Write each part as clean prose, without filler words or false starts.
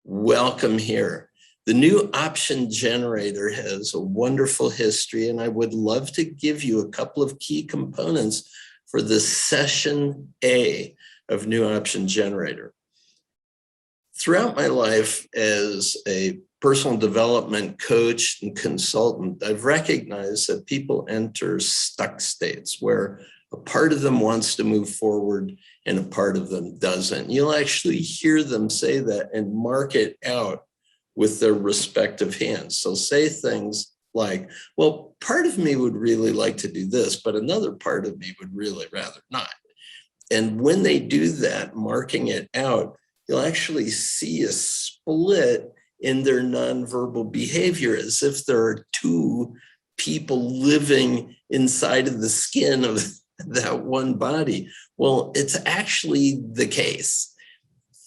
Welcome here. The new option generator has a wonderful history, and I would love to give you a couple of key components for the session A of new option generator. Throughout my life as a personal development coach and consultant, I've recognized that people enter stuck states where a part of them wants to move forward and a part of them doesn't. You'll actually hear them say that and mark it out with their respective hands. So say things like, well, part of me would really like to do this, but another part of me would really rather not. And when they do that, marking it out, you'll actually see a split in their nonverbal behavior, as if there are two people living inside of the skin of that one body. Well, it's actually the case.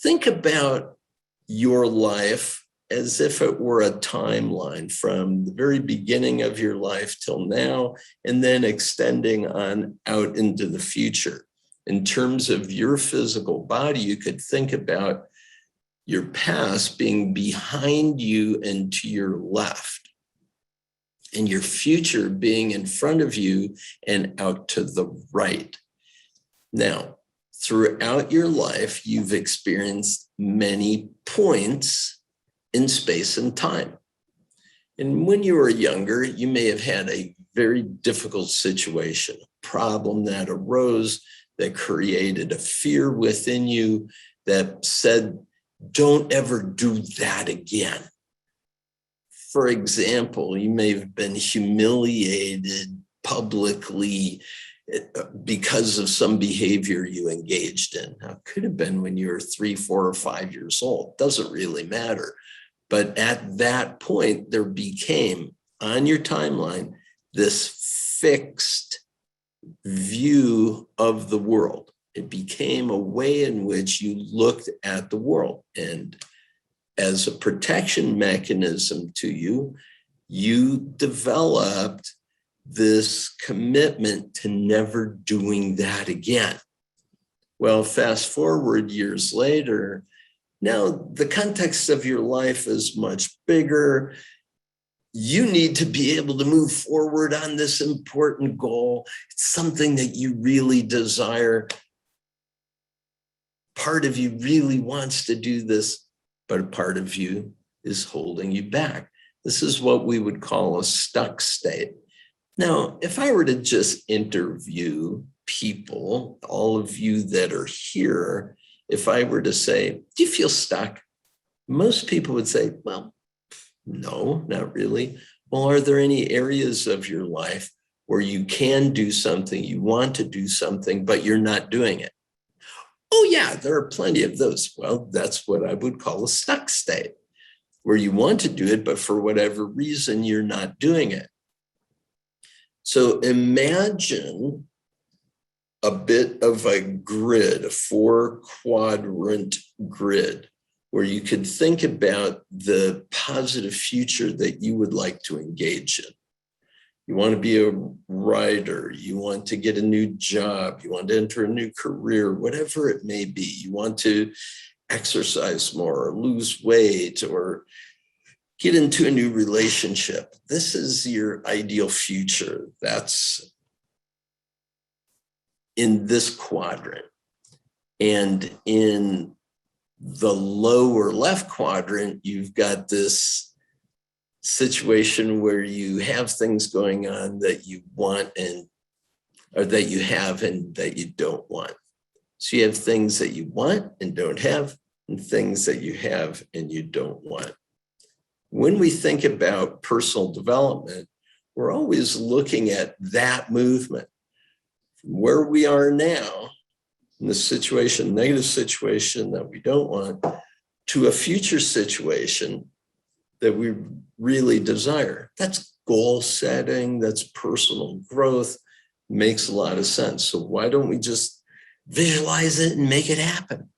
Think about your life as if it were a timeline from the very beginning of your life till now, and then extending on out into the future. In terms of your physical body, you could think about your past being behind you and to your left, and your future being in front of you and out to the right. Now, throughout your life, you've experienced many points in space and time. And when you were younger, you may have had a very difficult situation, a problem that arose that created a fear within you that said, don't ever do that again. For example, you may have been humiliated publicly because of some behavior you engaged in. Now, it could have been when you were 3, 4, or 5 years old. Doesn't really matter. But at that point, there became, on your timeline, this fixed view of the world. It became a way in which you looked at the world. And as a protection mechanism to you, you developed this commitment to never doing that again. Well, fast forward years later, now the context of your life is much bigger. You need to be able to move forward on this important goal. It's something that you really desire. Part of you really wants to do this, but a part of you is holding you back. This is what we would call a stuck state. Now, if I were to just interview people, all of you that are here, if I were to say, do you feel stuck? Most people would say, well, no, not really. Well, are there any areas of your life where you can do something, you want to do something, but you're not doing it? Oh yeah, there are plenty of those. Well, that's what I would call a stuck state, where you want to do it, but for whatever reason, you're not doing it. So imagine a bit of a grid, a 4-quadrant grid, where you could think about the positive future that you would like to engage in. You want to be a writer, you want to get a new job, you want to enter a new career, whatever it may be. You want to exercise more, or lose weight, or get into a new relationship. This is your ideal future. That's in this quadrant. And in the lower left quadrant, you've got this situation where you have things going on that you want or that you have and that you don't want. So you have things that you want and don't have, and things that you have and you don't want. When we think about personal development, we're always looking at that movement from where we are now in the situation, negative situation that we don't want, to a future situation that we really desire. That's goal setting, that's personal growth, makes a lot of sense. So why don't we just visualize it and make it happen?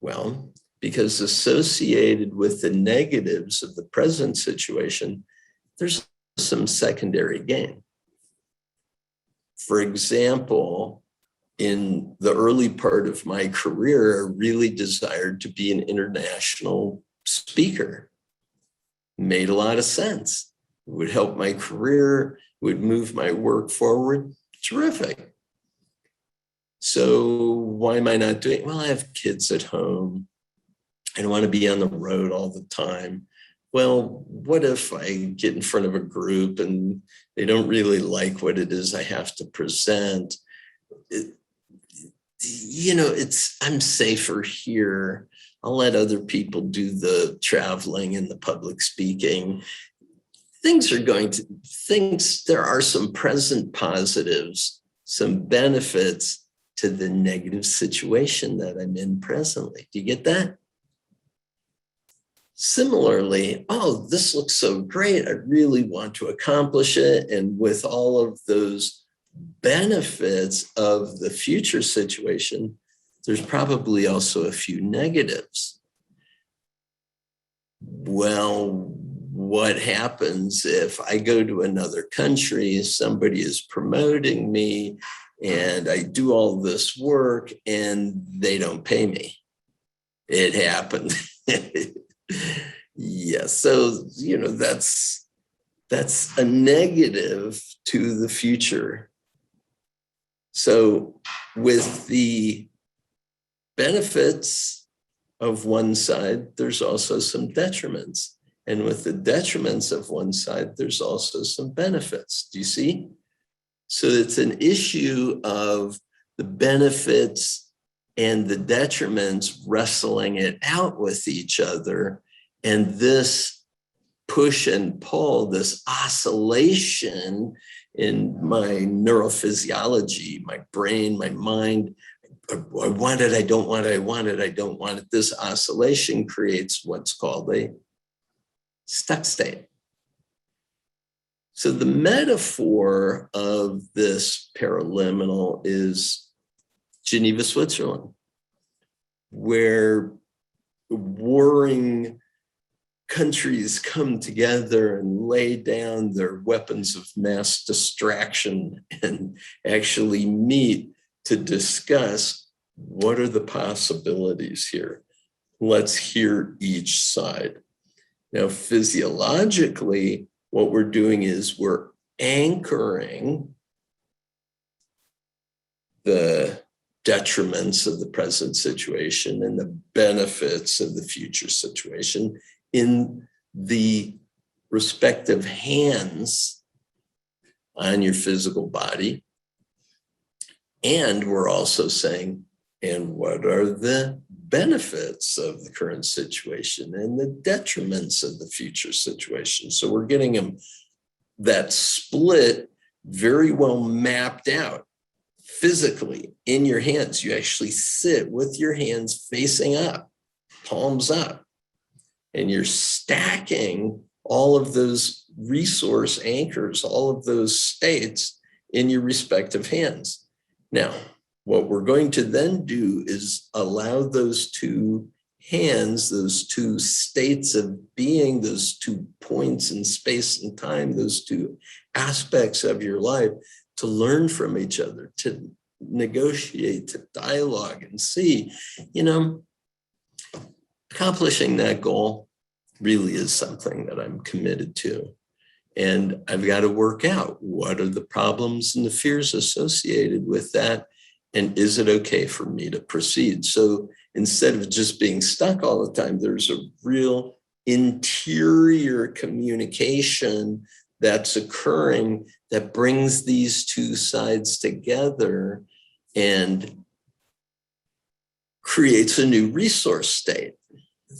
Well, because associated with the negatives of the present situation, there's some secondary gain. For example, in the early part of my career, I really desired to be an international speaker. Made a lot of sense. It would help my career, would move my work forward. Terrific. So why am I not doing it? Well, I have kids at home. I don't want to be on the road all the time. Well, what if I get in front of a group and they don't really like what it is I have to present? I'm safer here. I'll let other people do the traveling and the public speaking. There are some present positives, some benefits to the negative situation that I'm in presently. Do you get that? Similarly, oh, this looks so great. I really want to accomplish it. And with all of those benefits of the future situation, there's probably also a few negatives. Well, what happens if I go to another country, somebody is promoting me, and I do all this work and they don't pay me? It happened. Yeah, so that's a negative to the future. So with the benefits of one side, there's also some detriments. And with the detriments of one side, there's also some benefits. Do you see? So it's an issue of the benefits and the detriments wrestling it out with each other. And this push and pull, this oscillation in my neurophysiology, my brain, my mind, I want it, I don't want it, I want it, I don't want it. This oscillation creates what's called a stuck state. So the metaphor of this paraliminal is Geneva, Switzerland, where warring countries come together and lay down their weapons of mass distraction and actually meet to discuss what are the possibilities here. Let's hear each side. Now, physiologically, what we're doing is we're anchoring the detriments of the present situation and the benefits of the future situation in the respective hands on your physical body. And we're also saying, and what are the benefits of the current situation and the detriments of the future situation? So we're getting them that split very well mapped out physically in your hands. You actually sit with your hands facing up, palms up, and you're stacking all of those resource anchors, all of those states in your respective hands. Now, what we're going to then do is allow those two hands, those two states of being, those 2 points in space and time, those two aspects of your life, to learn from each other, to negotiate, to dialogue and see, accomplishing that goal really is something that I'm committed to. And I've got to work out what are the problems and the fears associated with that. And is it okay for me to proceed? So instead of just being stuck all the time, there's a real interior communication that's occurring that brings these two sides together and creates a new resource state.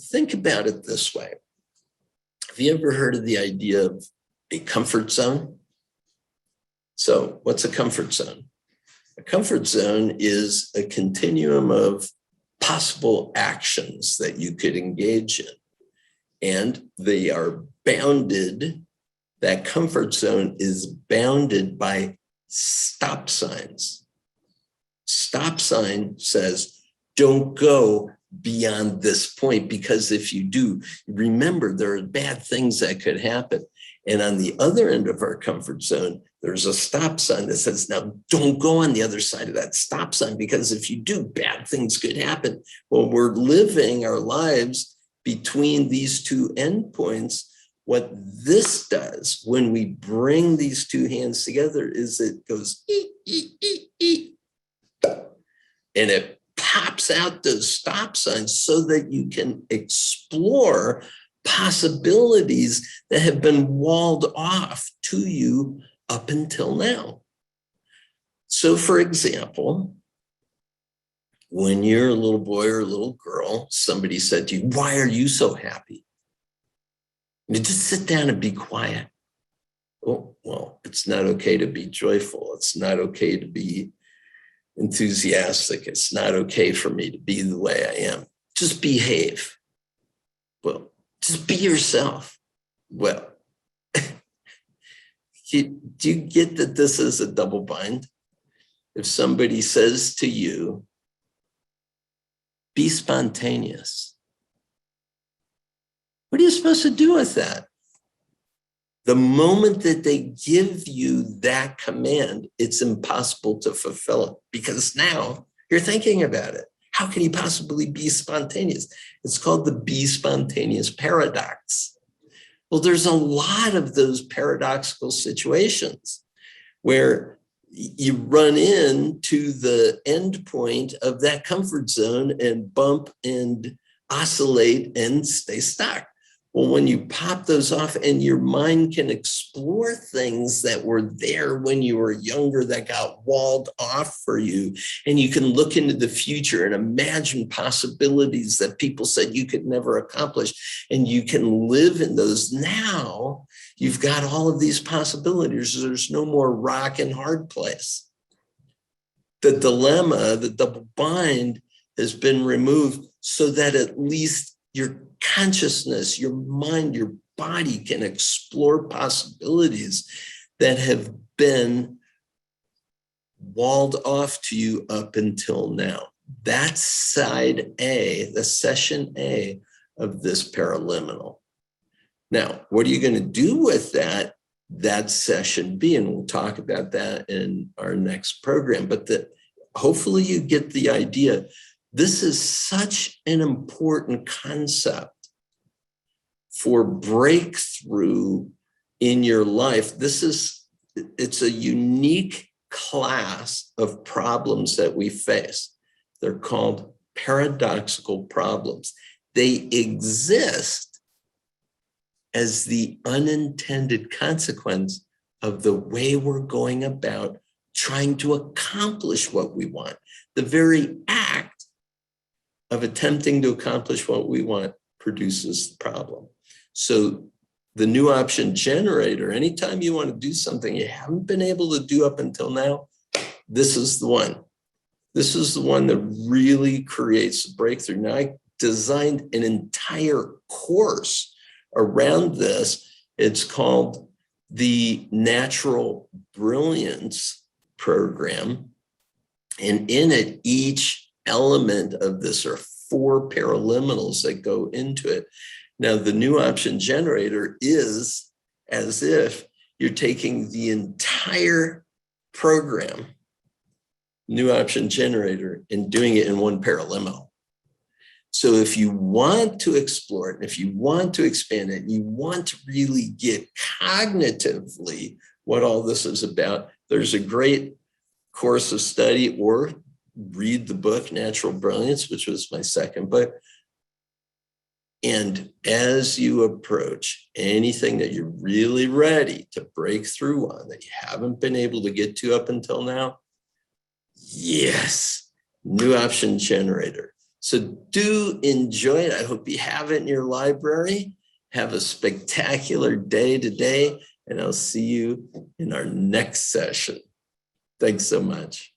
Think about it this way. Have you ever heard of the idea of a comfort zone? So what's a comfort zone? A comfort zone is a continuum of possible actions that you could engage in. And they are bounded, that comfort zone is bounded by stop signs. Stop sign says, don't go beyond this point, because if you do, remember, there are bad things that could happen. And on the other end of our comfort zone, there's a stop sign that says, now don't go on the other side of that stop sign, because if you do, bad things could happen. Well, we're living our lives between these two endpoints. What this does when we bring these two hands together is it goes, and it pops out those stop signs so that you can explore possibilities that have been walled off to you up until now. So, for example, when you're a little boy or a little girl, somebody said to you, "Why are you so happy?" You just sit down and be quiet. Oh, well, it's not okay to be joyful. It's not okay to be enthusiastic. It's not okay for me to be the way I am. Just behave. Well, just be yourself. Well, do you get that this is a double bind? If somebody says to you, be spontaneous, what are you supposed to do with that? The moment that they give you that command, it's impossible to fulfill it, because now you're thinking about it. How can you possibly be spontaneous? It's called the be spontaneous paradox. Well, there's a lot of those paradoxical situations where you run into the end point of that comfort zone and bump and oscillate and stay stuck. Well, when you pop those off and your mind can explore things that were there when you were younger that got walled off for you, and you can look into the future and imagine possibilities that people said you could never accomplish, and you can live in those. Now you've got all of these possibilities. There's no more rock and hard place. The dilemma, the double bind, has been removed so that at least your consciousness, your mind, your body can explore possibilities that have been walled off to you up until now. That's side A, the session A of this paraliminal. Now, what are you going to do with that? That's session B, and we'll talk about that in our next program. But hopefully you get the idea. This is such an important concept for breakthrough in your life. It's a unique class of problems that we face. They're called paradoxical problems. They exist as the unintended consequence of the way we're going about trying to accomplish what we want. The very act of attempting to accomplish what we want produces the problem. So the new option generator, anytime you want to do something you haven't been able to do up until now, this is the one. This is the one that really creates a breakthrough. Now, I designed an entire course around this. It's called the Natural Brilliance Program. And in it, each element of this are 4 paraliminals that go into it. Now, the new option generator is as if you're taking the entire program, new option generator, and doing it in one paraliminal. So if you want to explore it, and if you want to expand it, and you want to really get cognitively what all this is about, there's a great course of study, or read the book, Natural Brilliance, which was my second book. And as you approach anything that you're really ready to break through on that you haven't been able to get to up until now, yes, new option generator. So do enjoy it. I hope you have it in your library. Have a spectacular day today, and I'll see you in our next session. Thanks so much.